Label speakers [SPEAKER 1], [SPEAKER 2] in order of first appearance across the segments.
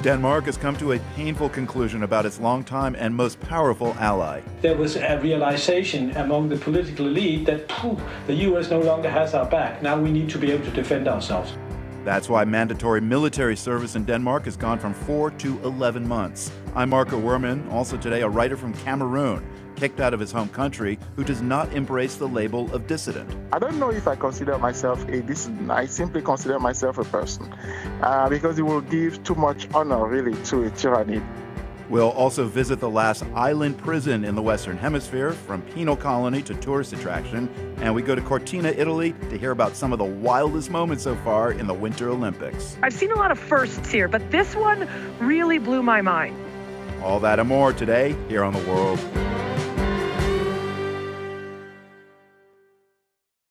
[SPEAKER 1] Denmark has come to a painful conclusion about its longtime and most powerful ally.
[SPEAKER 2] There was a realization among the political elite that the U.S. no longer has our back. Now we need to be able to defend ourselves.
[SPEAKER 1] That's why mandatory military service in Denmark has gone from 4 to 11 months. I'm Marco Werman, also today a writer from Cameroon, kicked out of his home country, who does not embrace the label of dissident.
[SPEAKER 3] I don't know if I consider myself a dissident. I simply consider myself a person because it will give too much honor, really, to a tyranny.
[SPEAKER 1] We'll also visit the last island prison in the Western Hemisphere, from penal colony to tourist attraction, and we go to Cortina, Italy, to hear about some of the wildest moments so far in the Winter Olympics.
[SPEAKER 4] I've seen a lot of firsts here, but this one really blew my mind.
[SPEAKER 1] All that and more today here on The World.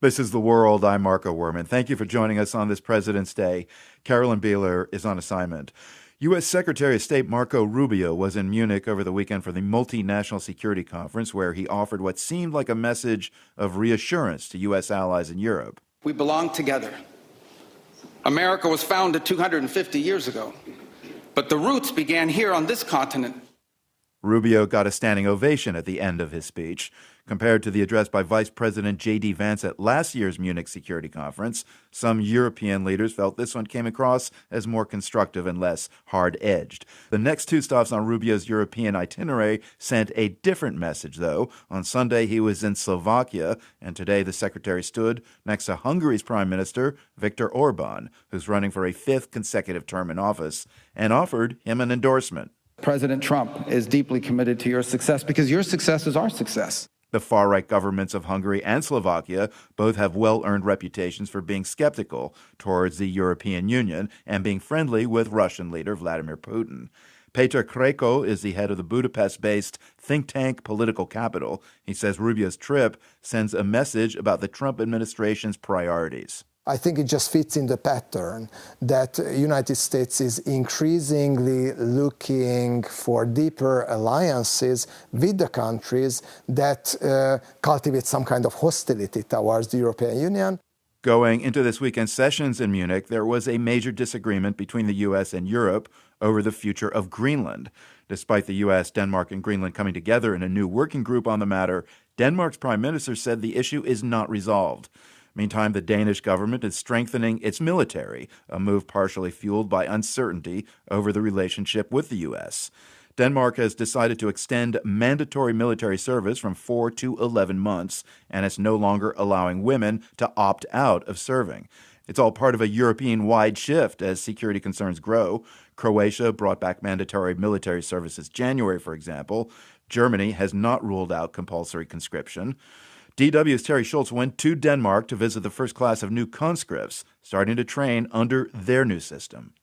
[SPEAKER 1] This is The World. I'm Marco Werman. Thank you for joining us on this President's Day. Carolyn Beeler is on assignment. U.S. Secretary of State Marco Rubio was in Munich over the weekend for the Multinational Security Conference, where he offered what seemed like a message of reassurance to U.S. allies in Europe.
[SPEAKER 5] We belong together. America was founded 250 years ago, but the roots began here on this continent.
[SPEAKER 1] Rubio got a standing ovation at the end of his speech. Compared to the address by Vice President JD Vance at last year's Munich Security Conference, some European leaders felt this one came across as more constructive and less hard-edged. The next two stops on Rubio's European itinerary sent a different message, though. On Sunday, he was in Slovakia, and today the secretary stood next to Hungary's Prime Minister, Viktor Orban, who's running for a fifth consecutive term in office, and offered him an endorsement.
[SPEAKER 6] President Trump is deeply committed to your success because your success is our success.
[SPEAKER 1] The far-right governments of Hungary and Slovakia both have well-earned reputations for being skeptical towards the European Union and being friendly with Russian leader Vladimir Putin. Peter Kreko is the head of the Budapest-based think tank Political Capital. He says Rubio's trip sends a message about the Trump administration's priorities.
[SPEAKER 7] I think it just fits in the pattern that the United States is increasingly looking for deeper alliances with the countries that cultivate some kind of hostility towards the European Union.
[SPEAKER 1] Going into this weekend's sessions in Munich, there was a major disagreement between the U.S. and Europe over the future of Greenland. Despite the U.S., Denmark, and Greenland coming together in a new working group on the matter, Denmark's prime minister said the issue is not resolved. Meantime, the Danish government is strengthening its military, a move partially fueled by uncertainty over the relationship with the U.S. Denmark has decided to extend mandatory military service from 4 to 11 months, and it's no longer allowing women to opt out of serving. It's all part of a European-wide shift as security concerns grow. Croatia brought back mandatory military service this January, for example. Germany has not ruled out compulsory conscription. DW's Terry Schultz went to Denmark to visit the first class of new conscripts, starting to train under their new system.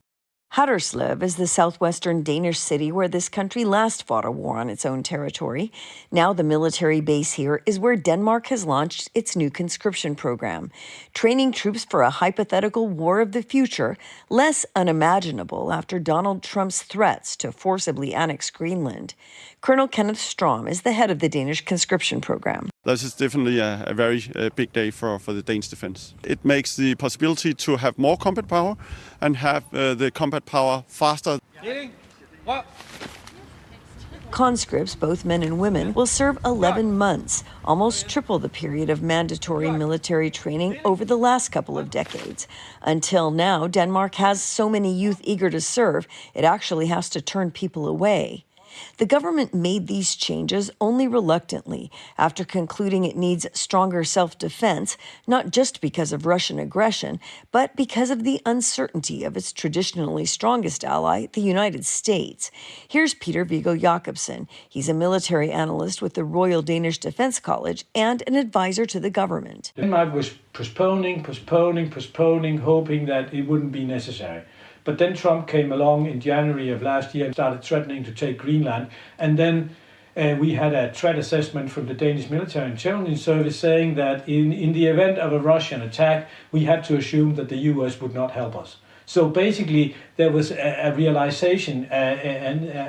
[SPEAKER 8] Haderslev is the southwestern Danish city where this country last fought a war on its own territory. Now the military base here is where Denmark has launched its new conscription program, training troops for a hypothetical war of the future, less unimaginable after Donald Trump's threats to forcibly annex Greenland. Colonel Kenneth Strom is the head of the Danish conscription program.
[SPEAKER 9] This is definitely a very big day for the Danish defense. It makes the possibility to have more combat power and have the combat power faster.
[SPEAKER 8] Conscripts, both men and women, will serve 11 months, almost triple the period of mandatory military training over the last couple of decades. Until now, Denmark has so many youth eager to serve, it actually has to turn people away. The government made these changes only reluctantly after concluding it needs stronger self-defense, not just because of Russian aggression, but because of the uncertainty of its traditionally strongest ally, the United States. Here's Peter Viggo Jacobsen. He's a military analyst with the Royal Danish Defence College and an advisor to the government.
[SPEAKER 2] Denmark was postponing, hoping that it wouldn't be necessary. But then Trump came along in January of last year and started threatening to take Greenland. And then we had a threat assessment from the Danish Military Intelligence Service saying that in the event of a Russian attack, we had to assume that the US would not help us. So basically, there was a realization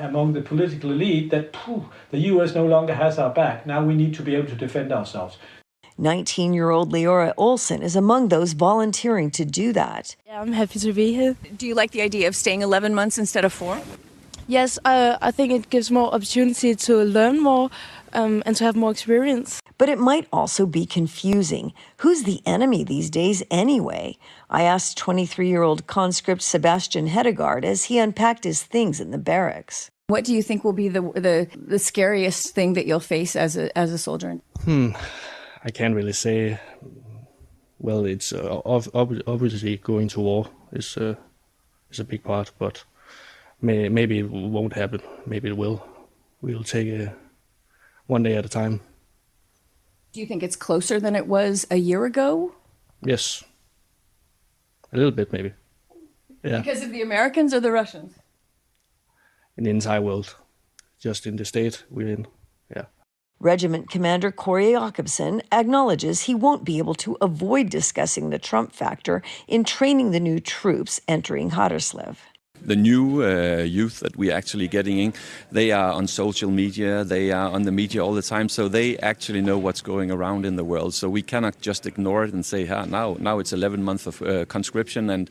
[SPEAKER 2] among the political elite that the US no longer has our back. Now we need to be able to defend ourselves.
[SPEAKER 8] 19-year-old Leora Olsen is among those volunteering to do that.
[SPEAKER 10] I'm happy to be here.
[SPEAKER 11] Do you like the idea of staying 11 months instead of 4?
[SPEAKER 10] Yes, I think it gives more opportunity to learn more and to have more experience.
[SPEAKER 8] But it might also be confusing. Who's the enemy these days anyway? I asked 23-year-old conscript Sebastian Hedegaard as he unpacked his things in the barracks.
[SPEAKER 11] What do you think will be the scariest thing that you'll face as a soldier?
[SPEAKER 12] I can't really say. Well, it's obviously going to war is a big part, but maybe it won't happen. Maybe it will. We'll take it one day at a time.
[SPEAKER 11] Do you think it's closer than it was a year ago?
[SPEAKER 12] Yes. A little bit, maybe. Yeah.
[SPEAKER 11] Because of the Americans or the Russians?
[SPEAKER 12] In the entire world. Just in the state we're in. Yeah.
[SPEAKER 8] Regiment Commander Corey Jacobsen acknowledges he won't be able to avoid discussing the Trump factor in training the new troops entering Haderslev.
[SPEAKER 13] The new youth that we're actually getting in, they are on social media, they are on the media all the time, so they actually know what's going around in the world. So we cannot just ignore it and say, now it's 11 months of conscription and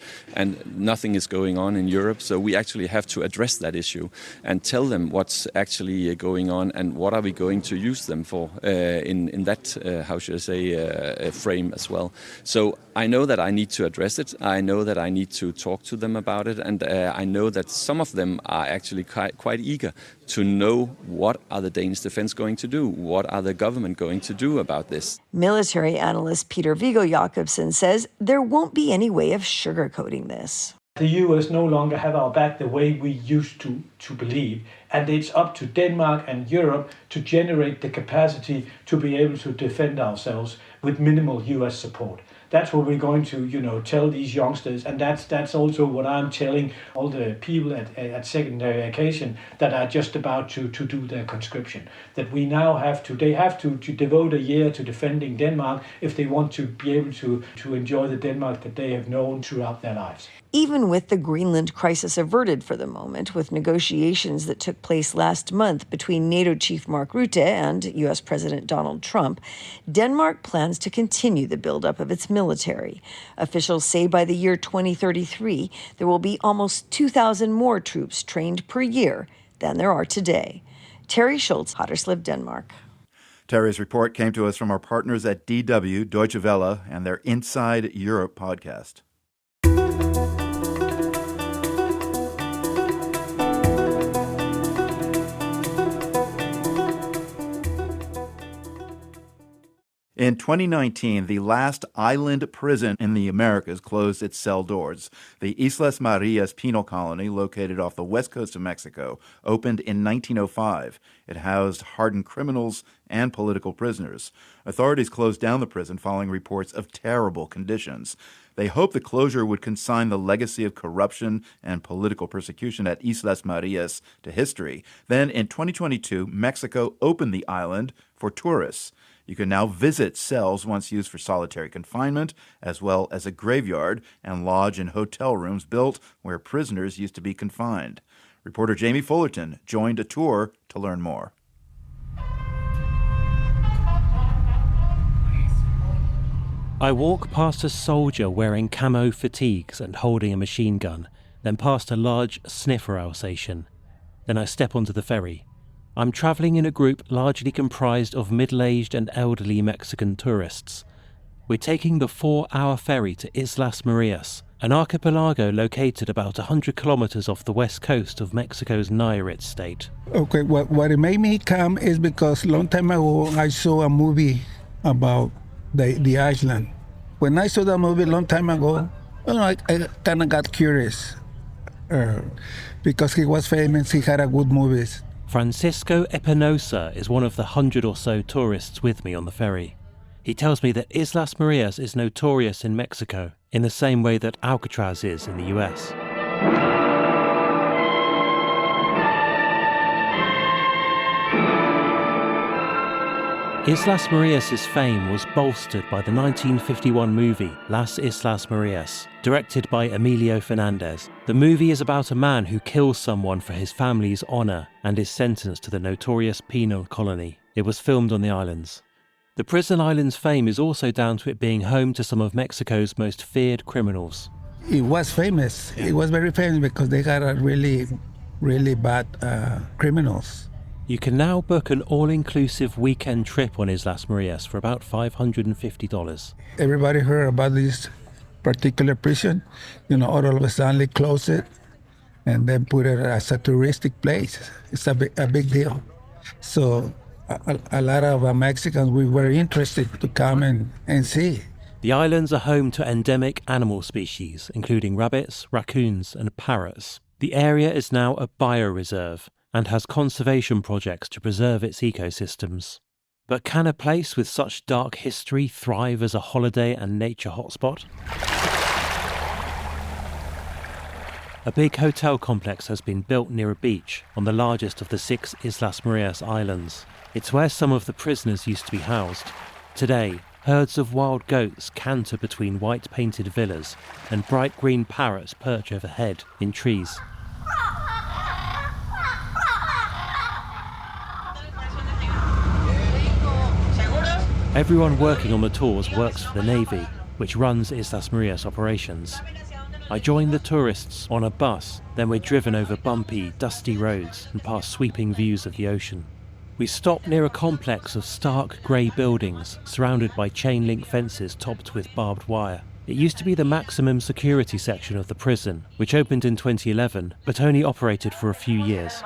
[SPEAKER 13] nothing is going on in Europe. So we actually have to address that issue and tell them what's actually going on and what are we going to use them for in that, frame as well. So I know that I need to address it. I know that I need to talk to them about it, and I know that some of them are actually quite eager to know what are the Danish defense going to do, what are the government going to do about this.
[SPEAKER 8] Military analyst Peter Viggo Jacobsen says there won't be any way of sugarcoating this.
[SPEAKER 2] The US no longer have our back the way we used to believe, and it's up to Denmark and Europe to generate the capacity to be able to defend ourselves with minimal US support. That's what we're going to, tell these youngsters, and that's also what I'm telling all the people at secondary education that are just about to do their conscription. That we now they have to devote a year to defending Denmark if they want to be able to enjoy the Denmark that they have known throughout their lives.
[SPEAKER 8] Even with the Greenland crisis averted for the moment, with negotiations that took place last month between NATO chief Mark Rutte and U.S. President Donald Trump, Denmark plans to continue the buildup of its military. Officials say by the year 2033, there will be almost 2,000 more troops trained per year than there are today. Terry Schultz, Haderslev, Denmark.
[SPEAKER 1] Terry's report came to us from our partners at DW, Deutsche Welle, and their Inside Europe podcast. In 2019, the last island prison in the Americas closed its cell doors. The Islas Marias penal colony, located off the west coast of Mexico, opened in 1905. It housed hardened criminals and political prisoners. Authorities closed down the prison following reports of terrible conditions. They hoped the closure would consign the legacy of corruption and political persecution at Islas Marias to history. Then, in 2022, Mexico opened the island for tourists. You can now visit cells once used for solitary confinement, as well as a graveyard and lodge in hotel rooms built where prisoners used to be confined. Reporter Jamie Fullerton joined a tour to learn more.
[SPEAKER 14] I walk past a soldier wearing camo fatigues and holding a machine gun, then past a large sniffer Alsatian. Then I step onto the ferry. I'm travelling in a group largely comprised of middle-aged and elderly Mexican tourists. We're taking the 4-hour ferry to Islas Marias, an archipelago located about 100 kilometers off the west coast of Mexico's Nayarit state.
[SPEAKER 15] Okay, what it made me come is because a long time ago I saw a movie about the island. When I saw that movie a long time ago, I kind of got curious because he was famous, he had a good movies.
[SPEAKER 14] Francisco Espinosa is one of the 100 or so tourists with me on the ferry. He tells me that Islas Marias is notorious in Mexico in the same way that Alcatraz is in the US. Islas Marias' fame was bolstered by the 1951 movie Las Islas Marias, directed by Emilio Fernandez. The movie is about a man who kills someone for his family's honor and is sentenced to the notorious penal colony. It was filmed on the islands. The prison island's fame is also down to it being home to some of Mexico's most feared criminals.
[SPEAKER 15] it was famous. It was very famous because they got a really, really bad criminals.
[SPEAKER 14] You can now book an all-inclusive weekend trip on Islas Marias for about $550.
[SPEAKER 15] Everybody heard about this particular prison. All of a sudden they closed it and then put it as a touristic place. It's a big deal. So a lot of Mexicans, we were interested to come and see.
[SPEAKER 14] The islands are home to endemic animal species, including rabbits, raccoons and parrots. The area is now a bioreserve and has conservation projects to preserve its ecosystems. But can a place with such dark history thrive as a holiday and nature hotspot? A big hotel complex has been built near a beach on the largest of the 6 Islas Marias islands. It's where some of the prisoners used to be housed. Today, herds of wild goats canter between white-painted villas and bright green parrots perch overhead in trees. Everyone working on the tours works for the Navy, which runs Islas Marias operations. I join the tourists on a bus, then we're driven over bumpy, dusty roads and past sweeping views of the ocean. We stop near a complex of stark grey buildings surrounded by chain-link fences topped with barbed wire. It used to be the maximum security section of the prison, which opened in 2011 but only operated for a few years.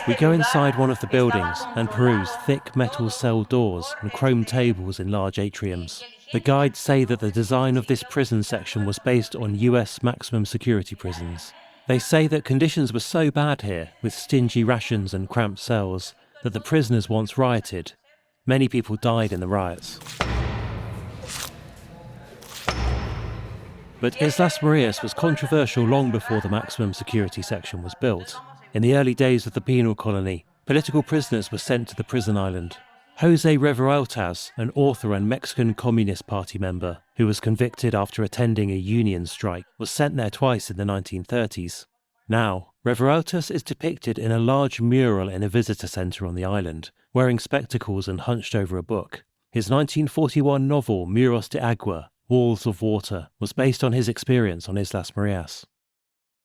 [SPEAKER 14] We go inside one of the buildings and peruse thick metal cell doors and chrome tables in large atriums. The guides say that the design of this prison section was based on US maximum security prisons. They say that conditions were so bad here, with stingy rations and cramped cells, that the prisoners once rioted. Many people died in the riots. But Islas Marias was controversial long before the maximum security section was built. In the early days of the penal colony, political prisoners were sent to the prison island. Jose Revueltas, an author and Mexican Communist Party member who was convicted after attending a union strike, was sent there twice in the 1930s. Now, Revueltas is depicted in a large mural in a visitor centre on the island, wearing spectacles and hunched over a book. His 1941 novel Muros de Agua, Walls of Water, was based on his experience on Islas Marias.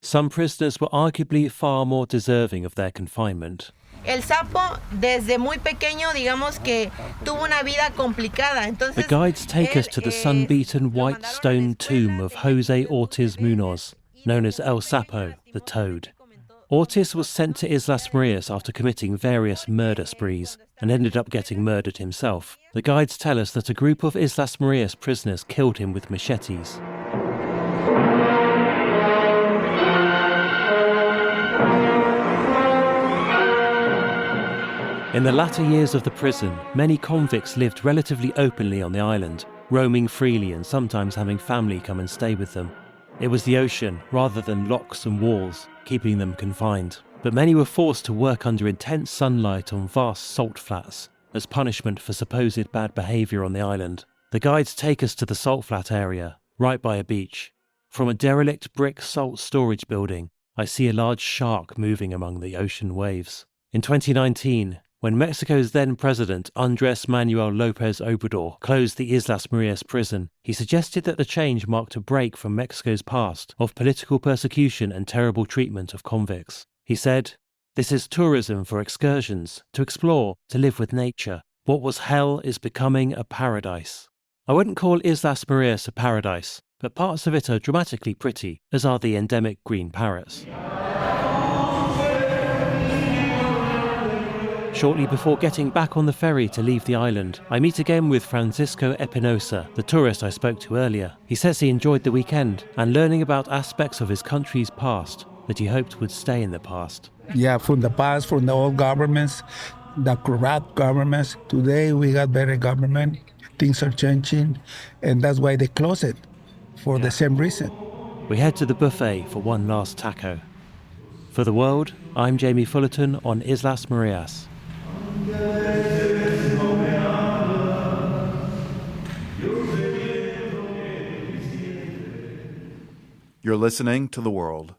[SPEAKER 14] Some prisoners were arguably far more deserving of their confinement.
[SPEAKER 16] El sapo, desde muy pequeño, digamos que tuvo una vida complicada. Entonces,
[SPEAKER 14] the guides take us to the sun-beaten white stone tomb of Jose Ortiz Munoz, known as El Sapo, the Toad. Ortiz was sent to Islas Marias after committing various murder sprees and ended up getting murdered himself. The guides tell us that a group of Islas Marias prisoners killed him with machetes. In the latter years of the prison, many convicts lived relatively openly on the island, roaming freely and sometimes having family come and stay with them. It was the ocean, rather than locks and walls, keeping them confined. But many were forced to work under intense sunlight on vast salt flats, as punishment for supposed bad behaviour on the island. The guides take us to the salt flat area, right by a beach. From a derelict brick salt storage building, I see a large shark moving among the ocean waves. In 2019, when Mexico's then president Andrés Manuel López Obrador closed the Islas Marias prison, he suggested that the change marked a break from Mexico's past of political persecution and terrible treatment of convicts. He said, "This is tourism for excursions, to explore, to live with nature. What was hell is becoming a paradise." I wouldn't call Islas Marias a paradise, but parts of it are dramatically pretty, as are the endemic green parrots. Shortly before getting back on the ferry to leave the island, I meet again with Francisco Espinosa, the tourist I spoke to earlier. He says he enjoyed the weekend and learning about aspects of his country's past that he hoped would stay in the past.
[SPEAKER 15] Yeah, from the past, from the old governments, the corrupt governments. Today we got better government. Things are changing, and that's why they close it, for the same reason.
[SPEAKER 14] We head to the buffet for one last taco. For The World, I'm Jamie Fullerton on Islas Marias.
[SPEAKER 1] You're listening to The World.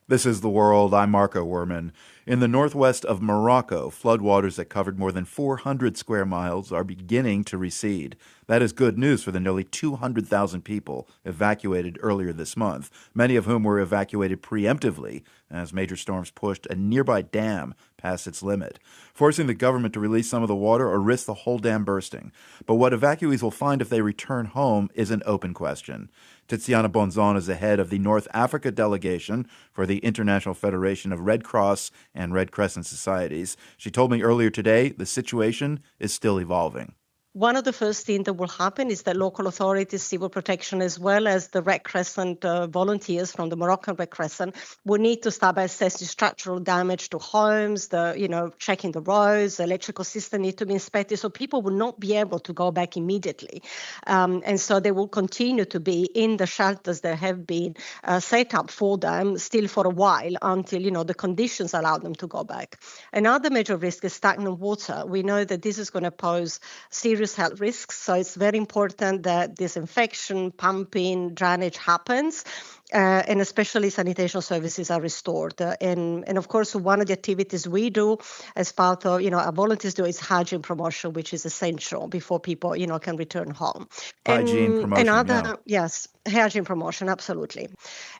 [SPEAKER 1] This is The World. I'm Marco Werman. In the northwest of Morocco, floodwaters that covered more than 400 square miles are beginning to recede. That is good news for the nearly 200,000 people evacuated earlier this month, many of whom were evacuated preemptively as major storms pushed a nearby dam past its limit, forcing the government to release some of the water or risk the whole dam bursting. But what evacuees will find if they return home is an open question. Tiziana Bonzon is the head of the North Africa delegation for the International Federation of Red Cross and Red Crescent Societies. She told me earlier today the situation is still evolving.
[SPEAKER 17] One of the first things that will happen is that local authorities, civil protection, as well as the Red Crescent volunteers from the Moroccan Red Crescent will need to start by assessing structural damage to homes, checking the roads, the electrical system need to be inspected. So people will not be able to go back immediately. And so they will continue to be in the shelters that have been set up for them still for a while until, the conditions allow them to go back. Another major risk is stagnant water. We know that this is going to pose serious health risks. So it's very important that disinfection, pumping, drainage happens. And especially sanitation services are restored. And of course, one of the activities we do as part of, our volunteers do is hygiene promotion, which is essential before people, can return home.
[SPEAKER 1] Hygiene promotion,
[SPEAKER 17] Yes, hygiene promotion, absolutely.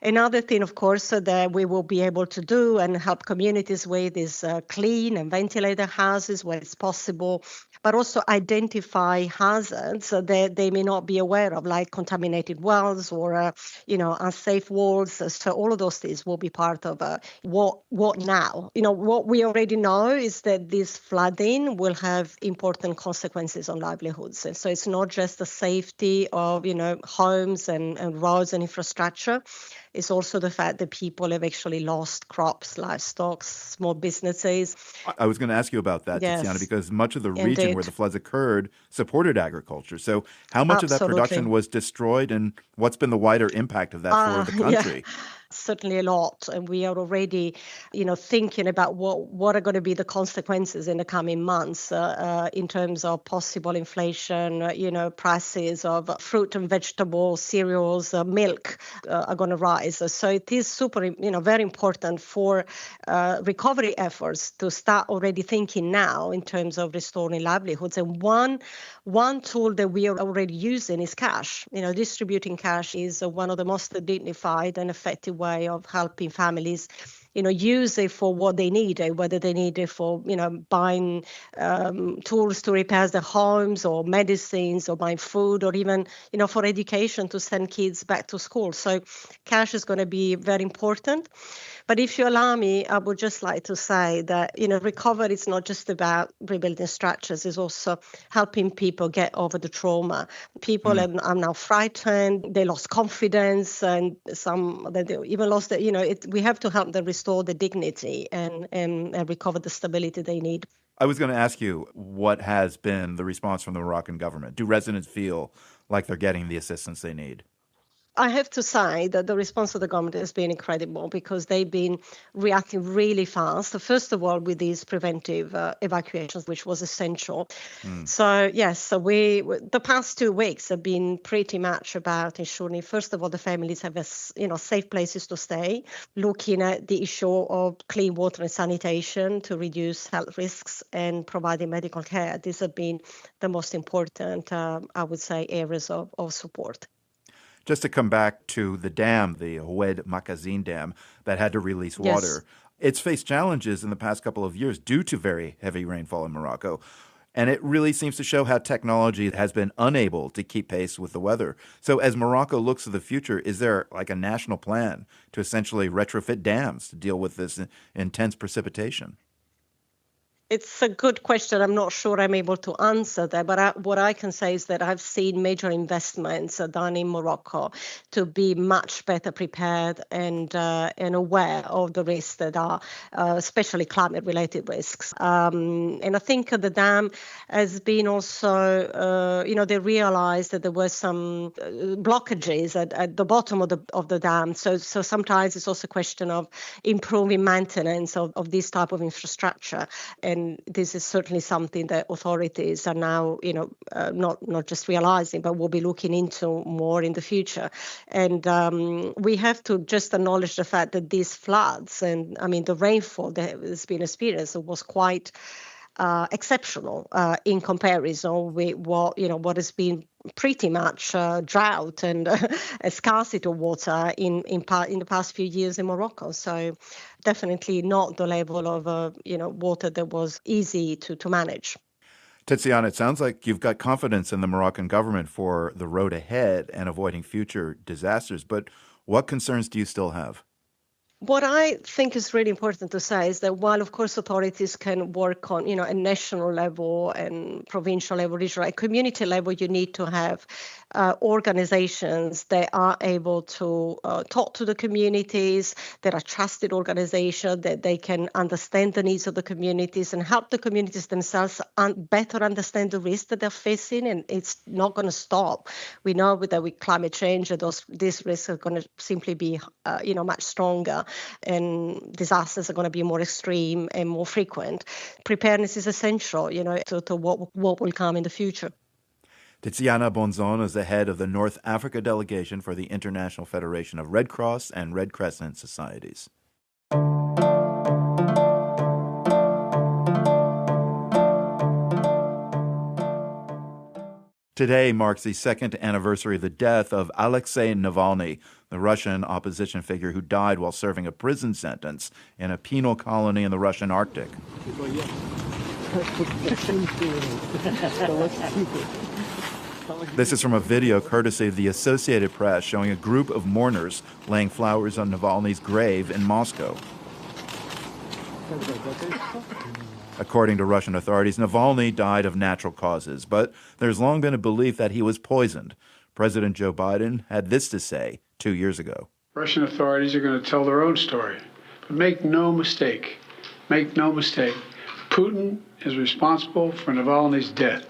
[SPEAKER 17] Another thing, of course, that we will be able to do and help communities with is clean and ventilate their houses where it's possible, but also identify hazards that they may not be aware of, like contaminated wells or, unsafe walls. So all of those things will be part of what now. What we already know is that this flooding will have important consequences on livelihoods. And so it's not just the safety of, homes and roads and infrastructure. It's also the fact that people have actually lost crops, livestock, small businesses.
[SPEAKER 1] I was going to ask you about that,
[SPEAKER 17] Yes.
[SPEAKER 1] Tiziana, because much of the region
[SPEAKER 17] Indeed.
[SPEAKER 1] where the floods occurred supported agriculture. So how much of that production was destroyed, and what's been the wider impact of that for the country?
[SPEAKER 17] Yeah. Certainly a lot. And we are already, thinking about what are going to be the consequences in the coming months in terms of possible inflation, prices of fruit and vegetables, cereals, milk are going to rise. So it is super, very important for recovery efforts to start already thinking now in terms of restoring livelihoods. And one tool that we are already using is cash. Distributing cash is one of the most dignified and effective way of helping families, use it for what they need, whether they need it for, buying tools to repair their homes or medicines or buying food or even, for education to send kids back to school. So cash is going to be very important. But if you allow me, I would just like to say that, recovery is not just about rebuilding structures, it's also helping people get over the trauma. People are now frightened, they lost confidence, and some they even lost we have to help them restore the dignity and recover the stability they need.
[SPEAKER 1] I was going to ask you, what has been the response from the Moroccan government? Do residents feel like they're getting the assistance they need?
[SPEAKER 17] I have to say that the response of the government has been incredible because they've been reacting really fast. First of all, with these preventive evacuations, which was essential. So yes, the past 2 weeks have been pretty much about ensuring, first of all, the families have safe places to stay, looking at the issue of clean water and sanitation to reduce health risks, and providing medical care. These have been the most important, I would say, areas of support.
[SPEAKER 1] Just to come back to the dam, the Oued Makazine Dam, that had to release water. Yes. It's faced challenges in the past couple of years due to very heavy rainfall in Morocco. And it really seems to show how technology has been unable to keep pace with the weather. So as Morocco looks to the future, is there like a national plan to essentially retrofit dams to deal with this intense precipitation?
[SPEAKER 17] It's a good question. I'm not sure I'm able to answer that, but what I can say is that I've seen major investments done in Morocco to be much better prepared and aware of the risks that are especially climate-related risks. And I think the dam has been also, they realized that there were some blockages at the bottom of the dam. So sometimes it's also a question of improving maintenance of this type of infrastructure. And and this is certainly something that authorities are now, not just realizing, but will be looking into more in the future. And we have to just acknowledge the fact that these floods and, the rainfall that has been experienced was quite exceptional in comparison with what has been pretty much drought and a scarcity of water in the past few years in Morocco. So definitely not the level of water that was easy to manage.
[SPEAKER 1] Tiziana, it sounds like you've got confidence in the Moroccan government for the road ahead and avoiding future disasters, but what concerns do you still have?
[SPEAKER 17] What I think is really important to say is that while, of course, authorities can work on, a national level and provincial level, regional, at community level, you need to have organizations that are able to talk to the communities, that are trusted organizations, that they can understand the needs of the communities and help the communities themselves better understand the risks that they're facing. And it's not going to stop. We know that with climate change, these risks are going to simply be, much stronger, and disasters are going to be more extreme and more frequent. Preparedness is essential, to what will come in the future.
[SPEAKER 1] Tiziana Bonzon is the head of the North Africa delegation for the International Federation of Red Cross and Red Crescent Societies. Today marks the second anniversary of the death of Alexei Navalny, the Russian opposition figure who died while serving a prison sentence in a penal colony in the Russian Arctic. This is from a video courtesy of the Associated Press showing a group of mourners laying flowers on Navalny's grave in Moscow. According to Russian authorities, Navalny died of natural causes, but there's long been a belief that he was poisoned. President Joe Biden had this to say 2 years ago.
[SPEAKER 18] Russian authorities are going to tell their own story. But make no mistake, Putin is responsible for Navalny's death.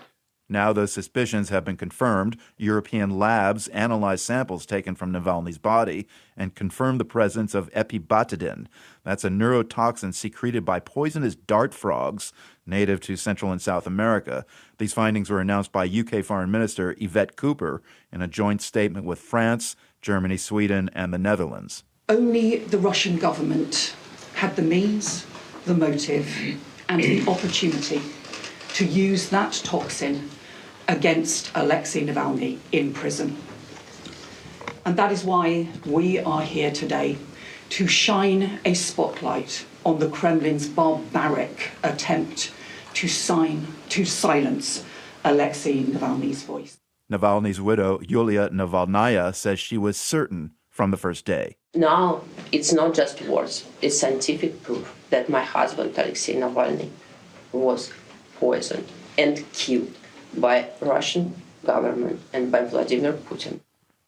[SPEAKER 1] Now those suspicions have been confirmed. European labs analyzed samples taken from Navalny's body and confirmed the presence of epibutidin. That's a neurotoxin secreted by poisonous dart frogs native to Central and South America. These findings were announced by UK Foreign Minister Yvette Cooper in a joint statement with France, Germany, Sweden, and the Netherlands.
[SPEAKER 19] Only the Russian government had the means, the motive, and the opportunity to use that toxin against Alexei Navalny in prison. And that is why we are here today, to shine a spotlight on the Kremlin's barbaric attempt to silence Alexei Navalny's voice.
[SPEAKER 1] Navalny's widow, Yulia Navalnaya, says she was certain from the first day.
[SPEAKER 20] Now, it's not just words, it's scientific proof that my husband, Alexei Navalny, was poisoned and killed by Russian government and by Vladimir Putin.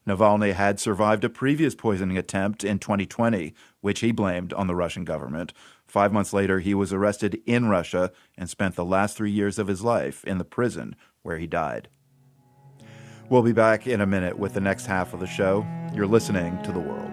[SPEAKER 1] Navalny had survived a previous poisoning attempt in 2020, which he blamed on the Russian government. 5 months later, he was arrested in Russia and spent the last 3 years of his life in the prison where he died. We'll be back in a minute with the next half of the show. You're listening to The World.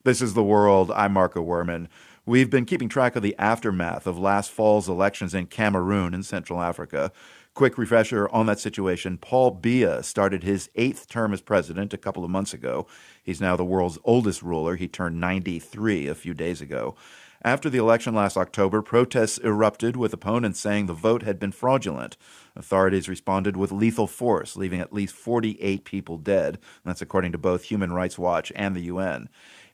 [SPEAKER 1] This is The World. I'm Marco Werman. We've been keeping track of the aftermath of last fall's elections in Cameroon in Central Africa. Quick refresher on that situation. Paul Biya started his 8th term as president a couple of months ago. He's now the world's oldest ruler. He turned 93 a few days ago. After the election last October, protests erupted with opponents saying the vote had been fraudulent. Authorities responded with lethal force, leaving at least 48 people dead. That's according to both Human Rights Watch and the UN.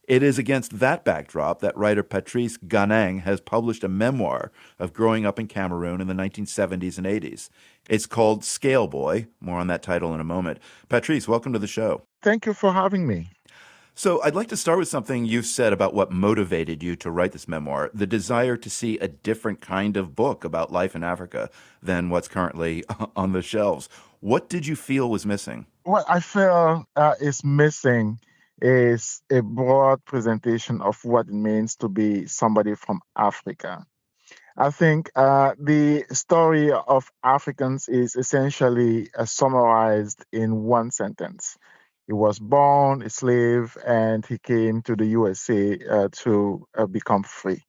[SPEAKER 1] It is against that backdrop that writer Patrice Ganeng has published a memoir of growing up in Cameroon in the 1970s and 80s. It's called Scale Boy. More on that title in a moment. Patrice, welcome to the show.
[SPEAKER 3] Thank you for having me.
[SPEAKER 1] So I'd like to start with something you've said about what motivated you to write this memoir, the desire to see a different kind of book about life in Africa than what's currently on the shelves. What did you feel was missing?
[SPEAKER 3] What I feel is missing is a broad presentation of what it means to be somebody from Africa. I think the story of Africans is essentially summarized in one sentence. He was born a slave and he came to the USA to become free.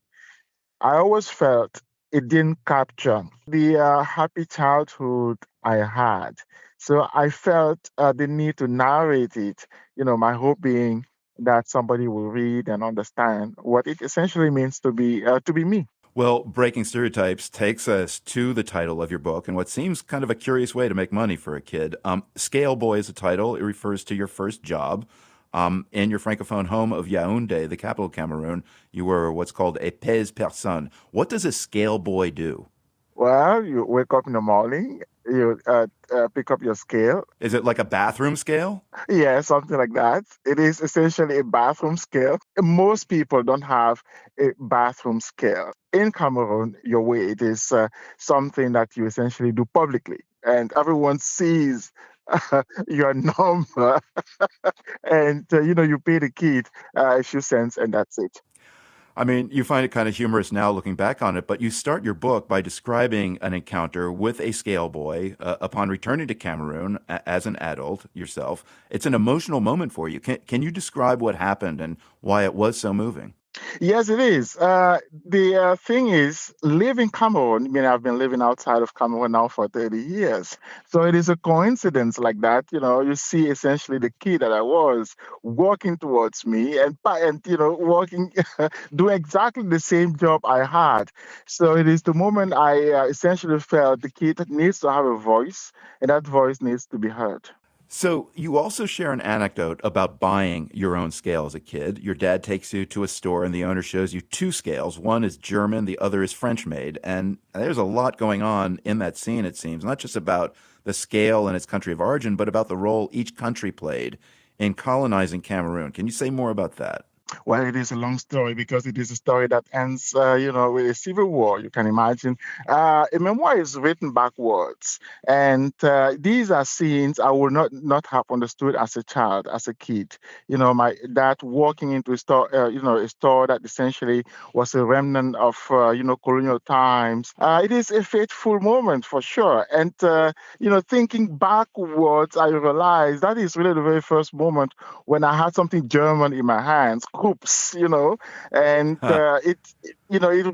[SPEAKER 3] I always felt it didn't capture the happy childhood I had. So I felt the need to narrate it, my hope being that somebody will read and understand what it essentially means to be me.
[SPEAKER 1] Well, Breaking Stereotypes takes us to the title of your book and what seems kind of a curious way to make money for a kid. Scale Boy is a title. It refers to your first job. In your francophone home of Yaoundé, the capital of Cameroon, you were what's called a pèse personne. What does a scale boy do?
[SPEAKER 3] Well, you wake up in the morning, you pick up your scale.
[SPEAKER 1] Is it like a bathroom scale?
[SPEAKER 3] Yeah, something like that. It is essentially a bathroom scale. Most people don't have a bathroom scale. In Cameroon, your weight is something that you essentially do publicly, and everyone sees your number, and you pay the kid a few cents, and that's it.
[SPEAKER 1] I mean, you find it kind of humorous now looking back on it, but you start your book by describing an encounter with a scale boy upon returning to Cameroon as an adult yourself. It's an emotional moment for you. Can you describe what happened and why it was so moving?
[SPEAKER 3] Yes, it is. The thing is, living Cameroon, I mean, I've been living outside of Cameroon now for 30 years. So it is a coincidence like that. You see essentially the kid that I was walking towards me and walking, doing exactly the same job I had. So it is the moment I essentially felt the kid needs to have a voice, and that voice needs to be heard.
[SPEAKER 1] So you also share an anecdote about buying your own scale as a kid. Your dad takes you to a store and the owner shows you two scales. One is German, the other is French made. And there's a lot going on in that scene, it seems, not just about the scale and its country of origin, but about the role each country played in colonizing Cameroon. Can you say more about that?
[SPEAKER 3] Well, it is a long story because it is a story that ends, with a civil war. You can imagine. A memoir is written backwards, and these are scenes I would not have understood as a child, as a kid. My dad walking into a store, a store that essentially was a remnant of, colonial times. It is a fateful moment for sure, and thinking backwards, I realized that is really the very first moment when I had something German in my hands. Groups, and it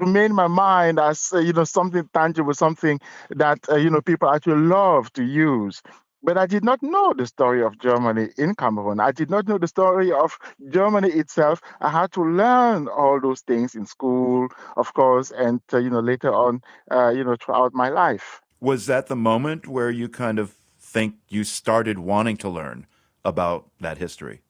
[SPEAKER 3] remained in my mind as something tangible, something that people actually love to use. But I did not know the story of Germany in Cameroon. I did not know the story of Germany itself. I had to learn all those things in school, of course, and later on, throughout my life.
[SPEAKER 1] Was that the moment where you kind of think you started wanting to learn about that history?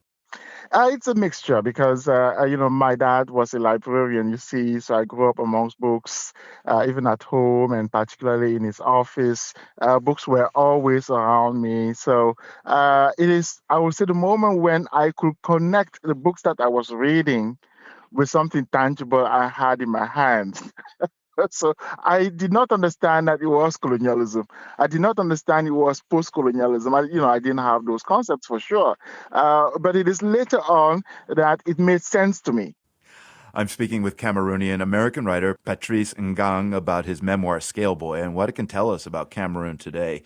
[SPEAKER 3] It's a mixture because, my dad was a librarian, you see, so I grew up amongst books, even at home and particularly in his office. Books were always around me. So it is, I would say, the moment when I could connect the books that I was reading with something tangible I had in my hands. So I did not understand that it was colonialism. I did not understand it was post-colonialism. I didn't have those concepts for sure. But it is later on that it made sense to me.
[SPEAKER 1] I'm speaking with Cameroonian American writer Patrice Ngang about his memoir Scale Boy and what it can tell us about Cameroon today.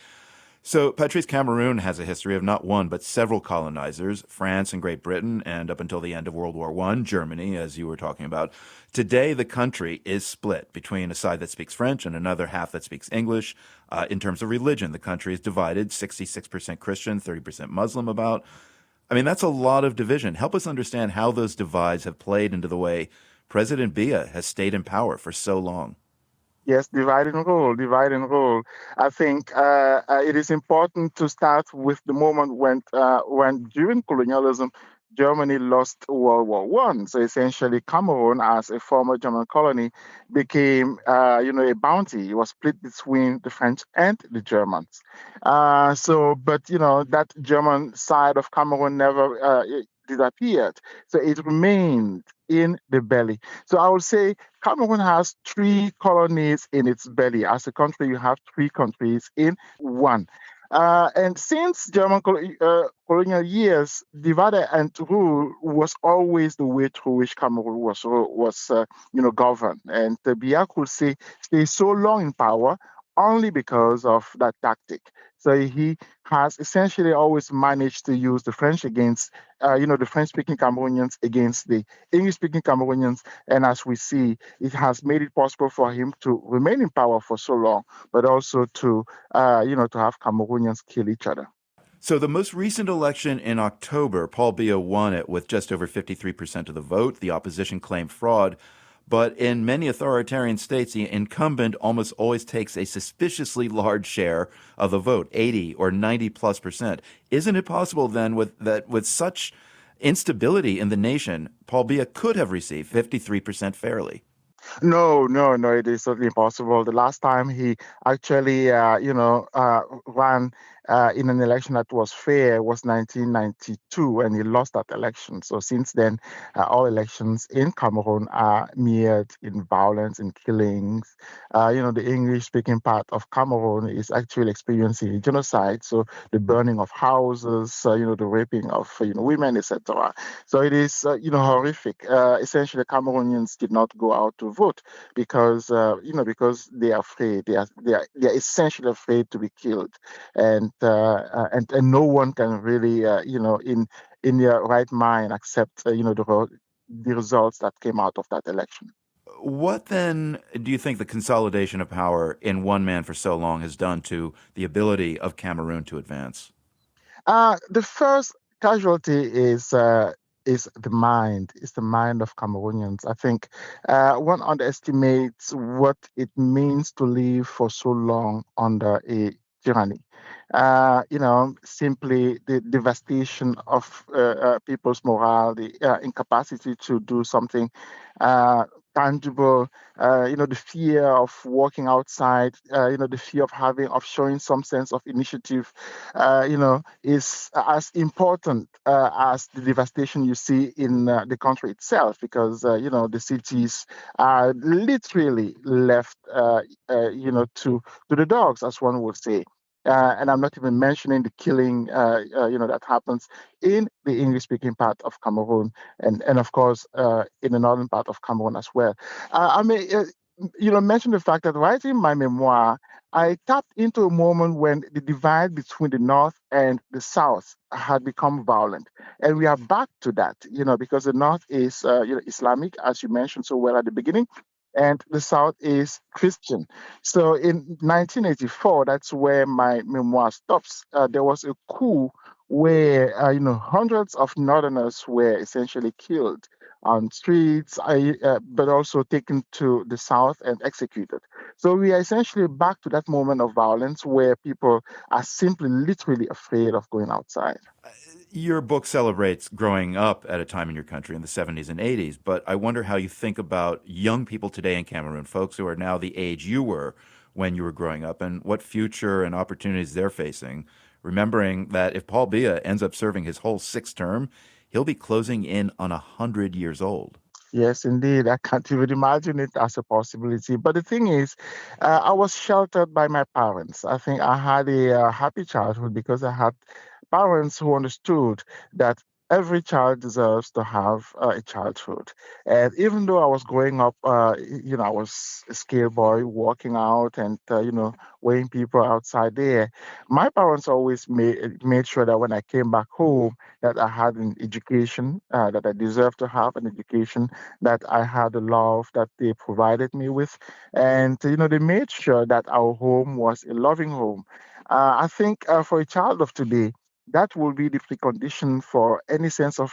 [SPEAKER 1] So, Patrice, Cameroon has a history of not one, but several colonizers, France and Great Britain, and up until the end of World War I, Germany, as you were talking about. Today, the country is split between a side that speaks French and another half that speaks English. In terms of religion, the country is divided, 66% Christian, 30% Muslim about. I mean, that's a lot of division. Help us understand how those divides have played into the way President Biya has stayed in power for so long.
[SPEAKER 3] Yes, divide and rule, divide and rule. I think it is important to start with the moment when during colonialism, Germany lost World War One. So essentially, Cameroon, as a former German colony, became, a bounty. It was split between the French and the Germans. But that German side of Cameroon never disappeared. So it remained in the belly. So I would say Cameroon has three colonies in its belly. As a country, you have three countries in one. And since German colonial years, divide and rule was always the way through which Cameroon was governed. And Biya could stay so long in power only because of that tactic. So he has essentially always managed to use the French against, the French-speaking Cameroonians against the English-speaking Cameroonians. And as we see, it has made it possible for him to remain in power for so long, but also to have Cameroonians kill each other.
[SPEAKER 1] So the most recent election in October, Paul Biya won it with just over 53% of the vote. The opposition claimed fraud. But in many authoritarian states, the incumbent almost always takes a suspiciously large share of the vote, 80 or 90+%. Isn't it possible then with such instability in the nation, Paul Biya could have received 53% fairly?
[SPEAKER 3] No, it is certainly impossible. The last time he actually, ran in an election that was fair was 1992, and he lost that election. So since then, all elections in Cameroon are mired in violence and killings. The English-speaking part of Cameroon is actually experiencing genocide. So the burning of houses, the raping of women, etc. So it is horrific. Essentially, Cameroonians did not go out to vote because they are afraid. They are essentially afraid to be killed, and no one can really in their right mind accept the results that came out of that election.
[SPEAKER 1] What then do you think the consolidation of power in one man for so long has done to the ability of Cameroon to advance?
[SPEAKER 3] The first casualty is the mind. It's the mind of Cameroonians. I think one underestimates what it means to live for so long under a tyranny. Simply the devastation of people's morale, the incapacity to do something tangible, the fear of walking outside, the fear of showing some sense of initiative, is as important as the devastation you see in the country itself, because, the cities are literally left, to the dogs, as one would say. And I'm not even mentioning the killing, that happens in the English-speaking part of Cameroon, and of course in the northern part of Cameroon as well. Mention the fact that writing my memoir, I tapped into a moment when the divide between the North and the South had become violent. And we are back to that, because the North is Islamic, as you mentioned so well at the beginning, and the South is Christian. So in 1984, that's where my memoir stops. There was a coup where hundreds of Northerners were essentially killed on streets, but also taken to the South and executed. So we are essentially back to that moment of violence where people are simply literally afraid of going outside.
[SPEAKER 1] Your book celebrates growing up at a time in your country in the 70s and 80s, but I wonder how you think about young people today in Cameroon, folks who are now the age you were when you were growing up, and what future and opportunities they're facing, remembering that if Paul Biya ends up serving his whole sixth term, he'll be closing in on 100 years old.
[SPEAKER 3] Yes, indeed. I can't even imagine it as a possibility. But the thing is, I was sheltered by my parents. I think I had a happy childhood because I had parents who understood that every child deserves to have a childhood. And even though I was growing up, I was a scale boy walking out and, weighing people outside there. My parents always made sure that when I came back home, that I had an education, that I deserved to have an education, that I had the love that they provided me with. And, they made sure that our home was a loving home. I think for a child of today, that will be the precondition for any sense of,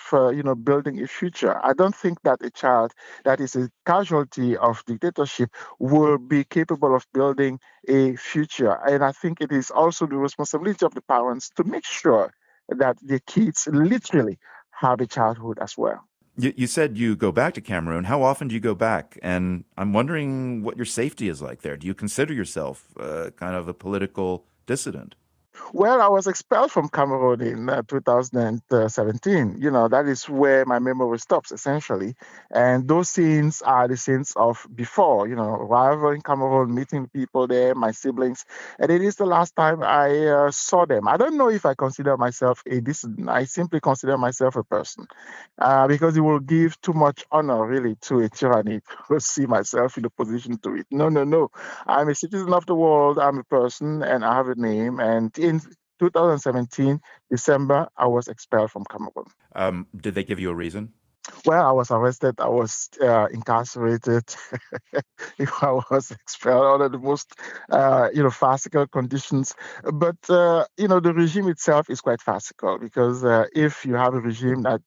[SPEAKER 3] building a future. I don't think that a child that is a casualty of dictatorship will be capable of building a future. And I think it is also the responsibility of the parents to make sure that their kids literally have a childhood as well.
[SPEAKER 1] You said you go back to Cameroon. How often do you go back? And I'm wondering what your safety is like there. Do you consider yourself kind of a political dissident?
[SPEAKER 3] Well, I was expelled from Cameroon in 2017. That is where my memory stops, essentially. And those scenes are the scenes of before, arrival in Cameroon, meeting people there, my siblings. And it is the last time I saw them. I don't know if I consider myself a dissident. I simply consider myself a person because it will give too much honor, really, to a tyranny to see myself in a position to it. No, no, no. I'm a citizen of the world. I'm a person and I have a name. And in 2017, December, I was expelled from Cameroon.
[SPEAKER 1] Did they give you a reason?
[SPEAKER 3] Well, I was arrested. I was incarcerated. I was expelled under the most, farcical conditions. But, the regime itself is quite farcical because if you have a regime that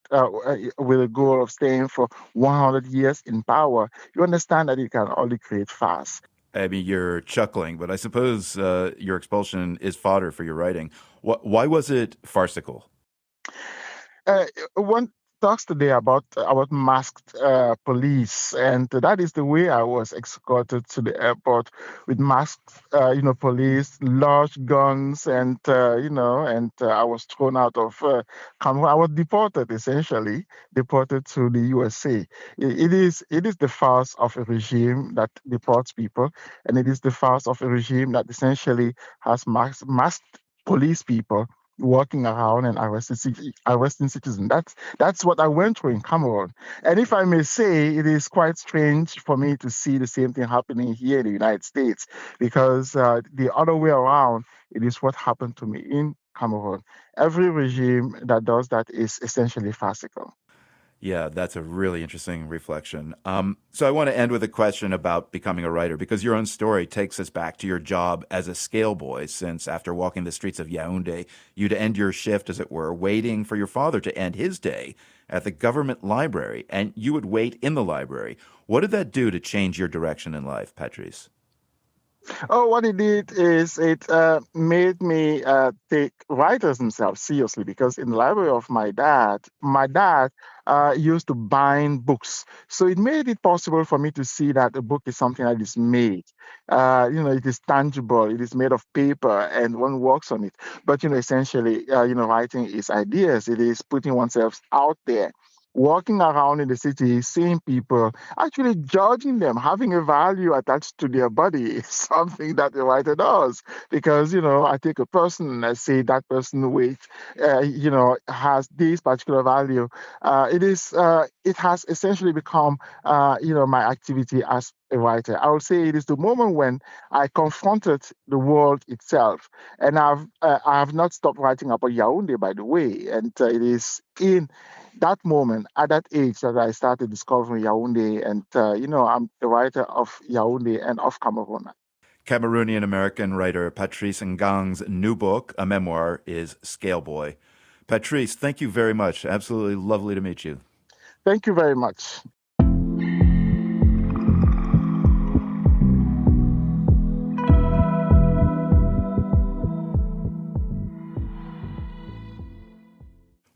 [SPEAKER 3] with a goal of staying for 100 years in power, you understand that it can only create farce.
[SPEAKER 1] I mean, you're chuckling, but I suppose your expulsion is fodder for your writing. Why was it farcical?
[SPEAKER 3] One talks today about masked police, and that is the way I was escorted to the airport with masked, police, large guns, and I was thrown out of Cameroon. I was deported, essentially, deported to the USA. It is the farce of a regime that deports people, and it is the farce of a regime that essentially has masked police people walking around and arresting citizens. That's what I went through in Cameroon. And if I may say, it is quite strange for me to see the same thing happening here in the United States, because the other way around, it is what happened to me in Cameroon. Every regime that does that is essentially farcical.
[SPEAKER 1] Yeah, that's a really interesting reflection. So I want to end with a question about becoming a writer, because your own story takes us back to your job as a scale boy, since after walking the streets of Yaoundé, you'd end your shift, as it were, waiting for your father to end his day at the government library, and you would wait in the library. What did that do to change your direction in life, Patrice?
[SPEAKER 3] Oh, what it did is it made me take writers themselves seriously, because in the library of my dad used to bind books. So it made it possible for me to see that a book is something that is made. It is tangible, it is made of paper, and one works on it. But, essentially, writing is ideas, it is putting oneself out there. Walking around in the city, seeing people, actually judging them, having a value attached to their body is something that the writer does. Because, I take a person and I say that person weight, has this particular value. It has essentially become, my activity as a writer. I would say it is the moment when I confronted the world itself. And I have not stopped writing about Yaoundé, by the way. And it is in that moment, at that age, that I started discovering Yaoundé. And, I'm the writer of Yaoundé and of Cameroon.
[SPEAKER 1] Cameroonian-American writer Patrice Ngang's new book, a memoir, is Scale Boy. Patrice, thank you very much. Absolutely lovely to meet you.
[SPEAKER 3] Thank you very much.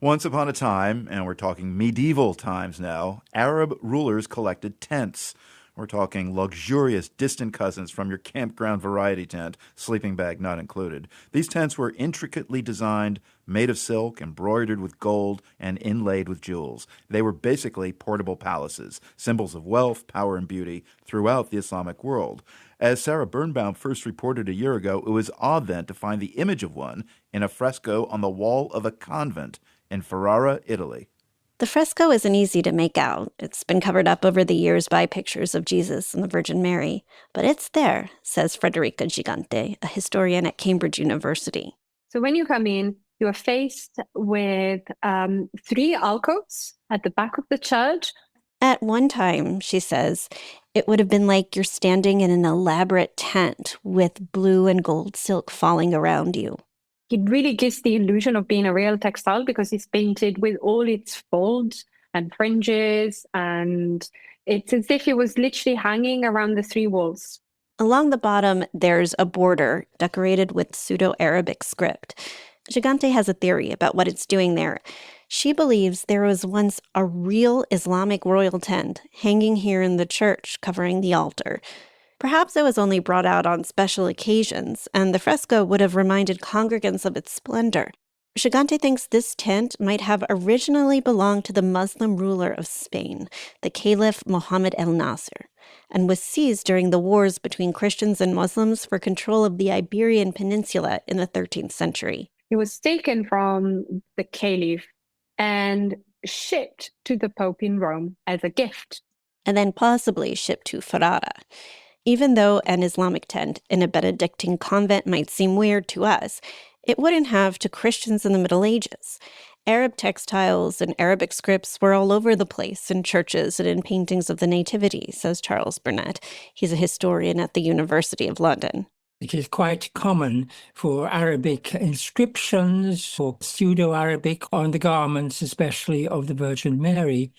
[SPEAKER 1] Once upon a time, and we're talking medieval times now, Arab rulers collected tents. We're talking luxurious distant cousins from your campground variety tent, sleeping bag not included. These tents were intricately designed, made of silk, embroidered with gold, and inlaid with jewels. They were basically portable palaces, symbols of wealth, power, and beauty throughout the Islamic world. As Sarah Birnbaum first reported a year ago, it was odd then to find the image of one in a fresco on the wall of a convent in Ferrara, Italy.
[SPEAKER 21] The fresco isn't easy to make out. It's been covered up over the years by pictures of Jesus and the Virgin Mary. But it's there, says Frederica Gigante, a historian at Cambridge University.
[SPEAKER 22] So when you come in, you are faced with 3 alcoves at the back of the church.
[SPEAKER 21] At one time, she says, it would have been like you're standing in an elaborate tent with blue and gold silk falling around you.
[SPEAKER 22] It really gives the illusion of being a real textile because it's painted with all its folds and fringes, and it's as if it was literally hanging around the 3 walls.
[SPEAKER 21] Along the bottom, there's a border decorated with Pseudo-Arabic script. Gigante has a theory about what it's doing there. She believes there was once a real Islamic royal tent hanging here in the church covering the altar. Perhaps it was only brought out on special occasions, and the fresco would have reminded congregants of its splendor. Gigante thinks this tent might have originally belonged to the Muslim ruler of Spain, the Caliph Mohammed el Nasser, and was seized during the wars between Christians and Muslims for control of the Iberian Peninsula in the 13th century.
[SPEAKER 22] It was taken from the Caliph and shipped to the Pope in Rome as a gift.
[SPEAKER 21] And then possibly shipped to Ferrara. Even though an Islamic tent in a Benedictine convent might seem weird to us, it wouldn't have to Christians in the Middle Ages. Arab textiles and Arabic scripts were all over the place in churches and in paintings of the Nativity, says Charles Burnett. He's a historian at the University of London.
[SPEAKER 4] It is quite common for Arabic inscriptions or pseudo-Arabic on the garments, especially of the Virgin Mary.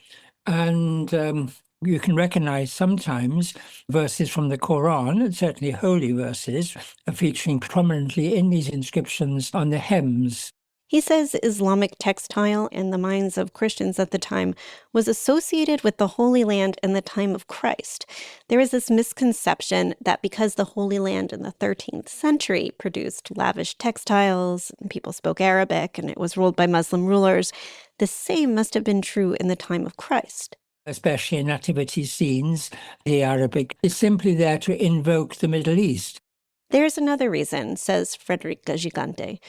[SPEAKER 4] And you can recognize sometimes verses from the Quran, certainly holy verses, featuring prominently in these inscriptions on the hems.
[SPEAKER 21] He says Islamic textile in the minds of Christians at the time was associated with the Holy Land in the time of Christ. There is this misconception that because the Holy Land in the 13th century produced lavish textiles, and people spoke Arabic, and it was ruled by Muslim rulers, the same must have been true in the time of Christ.
[SPEAKER 4] Especially in nativity scenes, the Arabic is simply there to invoke the Middle East.
[SPEAKER 21] There's another reason, says Frederica Gigante.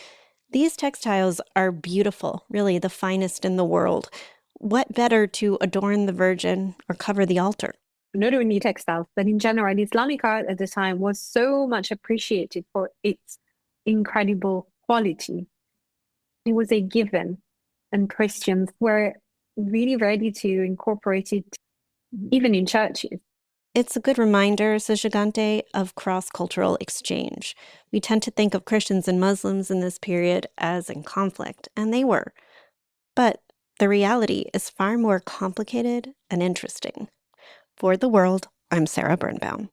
[SPEAKER 21] These textiles are beautiful, really the finest in the world. What better to adorn the Virgin or cover the altar?
[SPEAKER 22] Not only textiles, but in general, Islamic art at the time was so much appreciated for its incredible quality. It was a given, and Christians were really ready to incorporate it even in churches.
[SPEAKER 21] It's a good reminder, says Gigante, of cross-cultural exchange. We tend to think of Christians and Muslims in this period as in conflict, and they were. But the reality is far more complicated and interesting. For The World, I'm Sarah Birnbaum.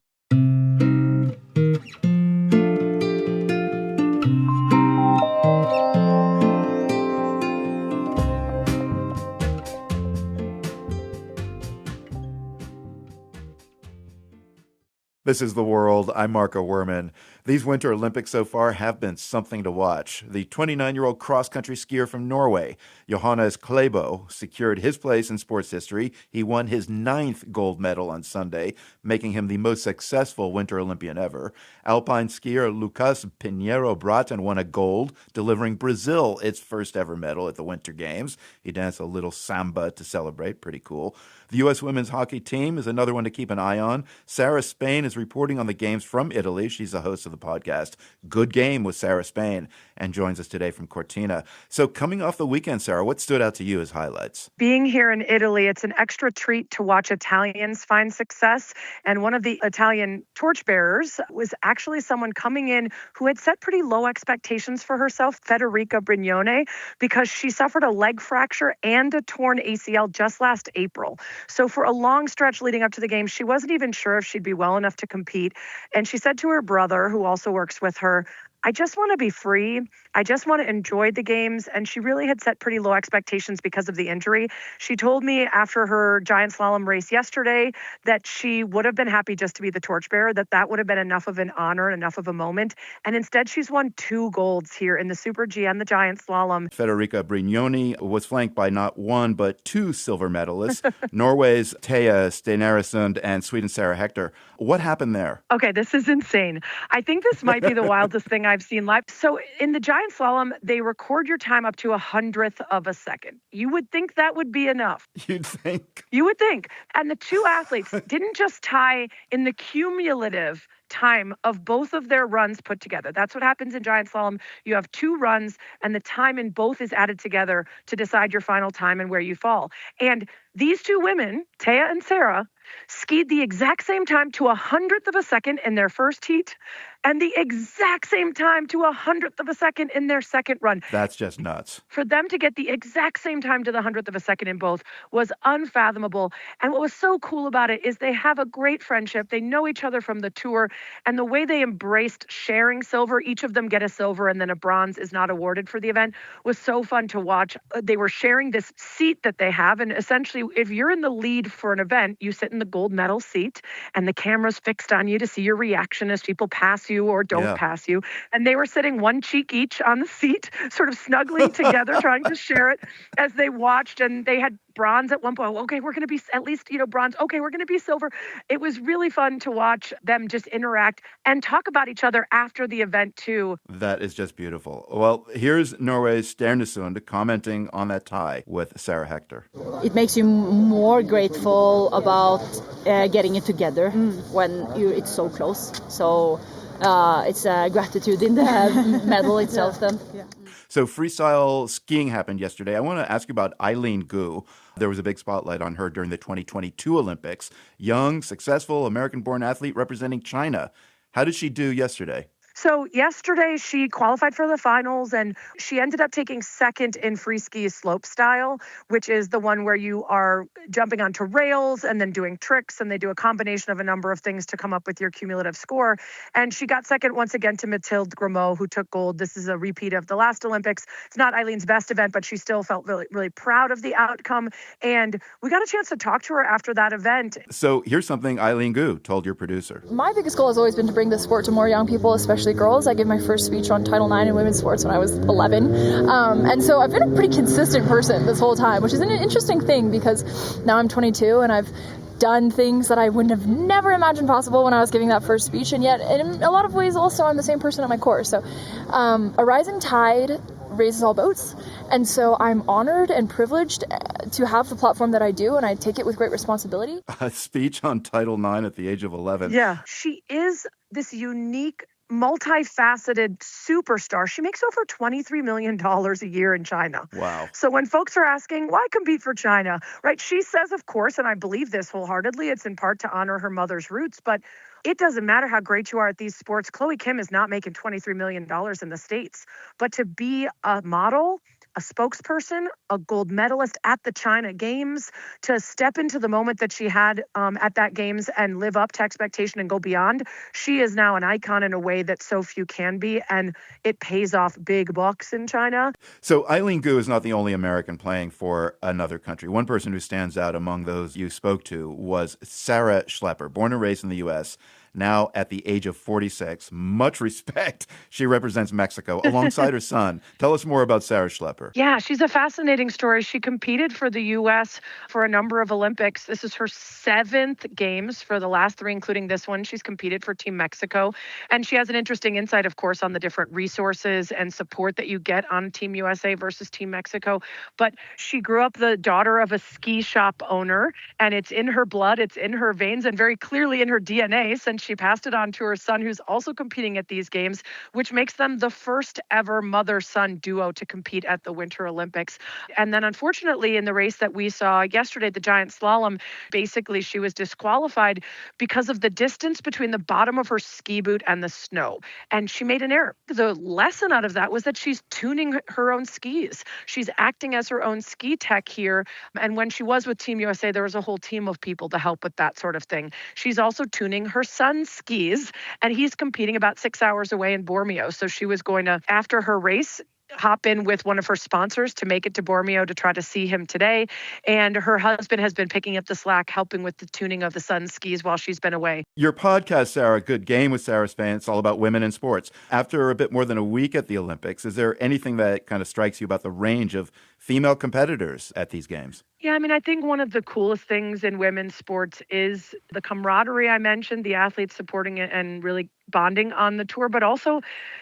[SPEAKER 1] This is The World. I'm Marco Werman. These Winter Olympics so far have been something to watch. The 29-year-old cross-country skier from Norway, Johannes Klæbo, secured his place in sports history. He won his 9th gold medal on Sunday, making him the most successful Winter Olympian ever. Alpine skier Lucas Pinheiro Braten won a gold, delivering Brazil its first ever medal at the Winter Games. He danced a little samba to celebrate. Pretty cool. The U.S. women's hockey team is another one to keep an eye on. Sarah Spain is reporting on the games from Italy. She's the host of the podcast Good Game with Sarah Spain and joins us today from Cortina. So coming off the weekend, Sarah, what stood out to you as highlights?
[SPEAKER 5] Being here in Italy, it's an extra treat to watch Italians find success. And one of the Italian torchbearers was actually someone coming in who had set pretty low expectations for herself, Federica Brignone, because she suffered a leg fracture and a torn ACL just last April. So for a long stretch leading up to the game, she wasn't even sure if she'd be well enough to compete. And she said to her brother, who also works with her, I just want to be free. I just want to enjoy the games. And she really had set pretty low expectations because of the injury. She told me after her giant slalom race yesterday that she would have been happy just to be the torchbearer, that would have been enough of an honor, enough of a moment. And instead, she's won 2 golds here in the Super G and the giant slalom.
[SPEAKER 1] Federica Brignone was flanked by not 1, but 2 silver medalists, Norway's Thea Steinaresund and Sweden's Sarah Hector. What happened there?
[SPEAKER 5] Okay, this is insane. I think this might be the wildest thing I've seen live. So in the giant slalom, they record your time up to 100th of a second. You would think that would be enough.
[SPEAKER 1] You'd think.
[SPEAKER 5] You would think. And the 2 athletes didn't just tie in the cumulative time of both of their runs put together. That's what happens in giant slalom. You have 2 runs, and the time in both is added together to decide your final time and where you fall. And these 2 women, Thea and Sarah, skied the exact same time to 100th of a second in their first heat and the exact same time to 100th of a second in their second run.
[SPEAKER 1] That's just nuts.
[SPEAKER 5] For them to get the exact same time to the 100th of a second in both was unfathomable. And what was so cool about it is they have a great friendship. They know each other from the tour. And the way they embraced sharing silver, each of them get a silver and then a bronze is not awarded for the event, was so fun to watch. They were sharing this seat that they have. And essentially, if you're in the lead for an event, you sit in the gold medal seat and the camera's fixed on you to see your reaction as people pass you or don't pass you. And they were sitting one cheek each on the seat, sort of snuggling together, trying to share it as they watched. And they had bronze at one point. Okay, we're going to be at least, bronze. Okay, we're going to be silver. It was really fun to watch them just interact and talk about each other after the event too.
[SPEAKER 1] That is just beautiful. Well, here's Norway's Stjernesund commenting on that tie with Sarah Hector.
[SPEAKER 6] It makes you more grateful about getting it together when it's so close. So it's gratitude in the medal itself then. Yeah.
[SPEAKER 1] So freestyle skiing happened yesterday. I want to ask you about Eileen Gu. There was a big spotlight on her during the 2022 Olympics. Young, successful, American-born athlete representing China. How did she do yesterday?
[SPEAKER 5] So yesterday she qualified for the finals and she ended up taking second in free ski slope style, which is the one where you are jumping onto rails and then doing tricks, and they do a combination of a number of things to come up with your cumulative score. And she got second once again to Mathilde Grimaud, who took gold. This is a repeat of the last Olympics. It's not Eileen's best event, but she still felt really, really proud of the outcome. And we got a chance to talk to her after that event.
[SPEAKER 1] So here's something Eileen Gu told your producer.
[SPEAKER 7] My biggest goal has always been to bring the sport to more young people, especially girls. I gave my first speech on Title IX in women's sports when I was 11. And so I've been a pretty consistent person this whole time, which is an interesting thing because now I'm 22 and I've done things that I wouldn't have never imagined possible when I was giving that first speech. And yet in a lot of ways also I'm the same person at my core. So a rising tide raises all boats. And so I'm honored and privileged to have the platform that I do, and I take it with great responsibility.
[SPEAKER 1] A speech on Title IX at the age of 11.
[SPEAKER 5] Yeah, she is this unique, multifaceted superstar. She makes over $23 million a year in China.
[SPEAKER 1] Wow.
[SPEAKER 5] So when folks are asking, why compete for China, right? She says, of course, and I believe this wholeheartedly, it's in part to honor her mother's roots, but it doesn't matter how great you are at these sports. Chloe Kim is not making $23 million in the States, but to be a model, a spokesperson, a gold medalist at the China Games, to step into the moment that she had at that Games and live up to expectation and go beyond. She is now an icon in a way that so few can be, and it pays off big bucks in China.
[SPEAKER 1] So Eileen Gu is not the only American playing for another country. One person who stands out among those you spoke to was Sarah Schlepper, born and raised in the U.S., now at the age of 46. Much respect. She represents Mexico alongside her son. Tell us more about Sarah Schlepper.
[SPEAKER 5] Yeah, she's a fascinating story. She competed for the U.S. for a number of Olympics. This is her 7th Games for the last 3, including this one. She's competed for Team Mexico. And she has an interesting insight, of course, on the different resources and support that you get on Team USA versus Team Mexico. But she grew up the daughter of a ski shop owner, and it's in her blood, it's in her veins, and very clearly in her DNA, since she passed it on to her son, who's also competing at these games, which makes them the first ever mother-son duo to compete at the Winter Olympics. And then unfortunately, in the race that we saw yesterday, the giant slalom, basically she was disqualified because of the distance between the bottom of her ski boot and the snow. And she made an error. The lesson out of that was that she's tuning her own skis. She's acting as her own ski tech here. And when she was with Team USA, there was a whole team of people to help with that sort of thing. She's also tuning her son's skis, and he's competing about 6 hours away in Bormio. So she was going to, after her race, hop in with one of her sponsors to make it to Bormio to try to see him today. And her husband has been picking up the slack, helping with the tuning of the son's skis while she's been away.
[SPEAKER 1] Your podcast, Sarah, Good Game with Sarah Spain, it's all about women in sports. After a bit more than a week at the Olympics, is there anything that kind of strikes you about the range of female competitors at these games?
[SPEAKER 5] Yeah, I mean, I think one of the coolest things in women's sports is the camaraderie I mentioned, the athletes supporting it and really bonding on the tour, but also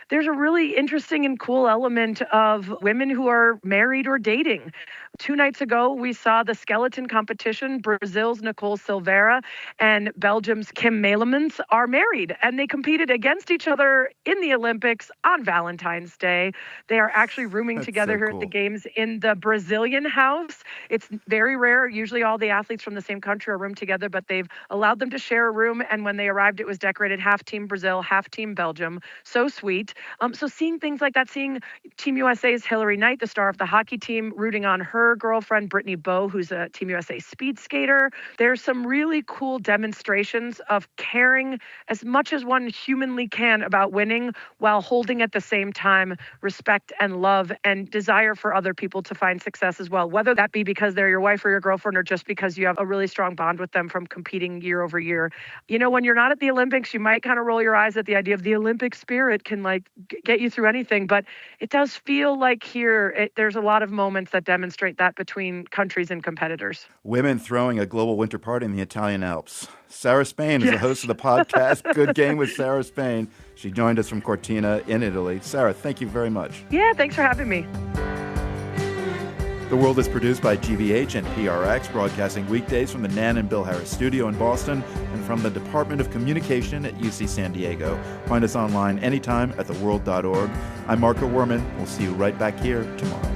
[SPEAKER 5] there's a really interesting and cool element of women who are married or dating. 2 nights ago, we saw the skeleton competition. Brazil's Nicole Silveira and Belgium's Kim Meilemans are married, and they competed against each other in the Olympics on Valentine's Day. They are actually rooming together here at the Games in the the Brazilian house. It's very rare. Usually all the athletes from the same country are roomed together, but they've allowed them to share a room. And when they arrived, it was decorated half Team Brazil, half Team Belgium. So sweet. So seeing things like that, seeing Team USA's Hillary Knight, the star of the hockey team, rooting on her girlfriend, Brittany Bowe, who's a Team USA speed skater. There's some really cool demonstrations of caring as much as one humanly can about winning, while holding at the same time respect and love and desire for other people to find success as well, whether that be because they're your wife or your girlfriend or just because you have a really strong bond with them from competing year over year. You know, when you're not at the Olympics, you might kind of roll your eyes at the idea of the Olympic spirit can like get you through anything, but it does feel like here there's a lot of moments that demonstrate that between countries and competitors.
[SPEAKER 1] Women throwing a global winter party in the Italian Alps. Sarah Spain is the host of the podcast Good Game with Sarah Spain. She joined us from Cortina in Italy. Sarah, thank you very much.
[SPEAKER 5] Yeah, thanks for having me.
[SPEAKER 1] The World is produced by GBH and PRX, broadcasting weekdays from the Nan and Bill Harris studio in Boston and from the Department of Communication at UC San Diego. Find us online anytime at theworld.org. I'm Marco Werman. We'll see you right back here tomorrow.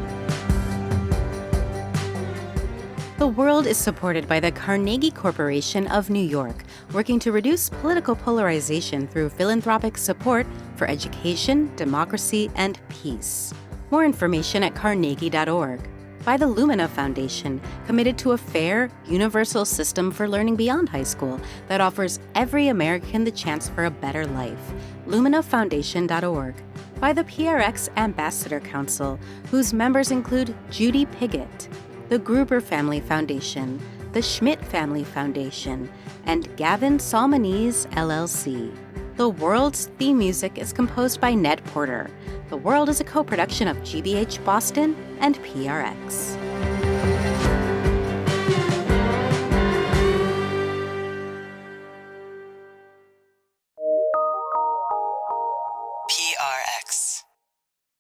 [SPEAKER 9] The World is supported by the Carnegie Corporation of New York, working to reduce political polarization through philanthropic support for education, democracy, and peace. More information at carnegie.org. By the Lumina Foundation, committed to a fair, universal system for learning beyond high school that offers every American the chance for a better life. LuminaFoundation.org. By the PRX Ambassador Council, whose members include Judy Piggott, the Gruber Family Foundation, the Schmidt Family Foundation, and Gavin Salmonese, LLC. The World's theme music is composed by Ned Porter. The World is a co-production of GBH Boston and PRX.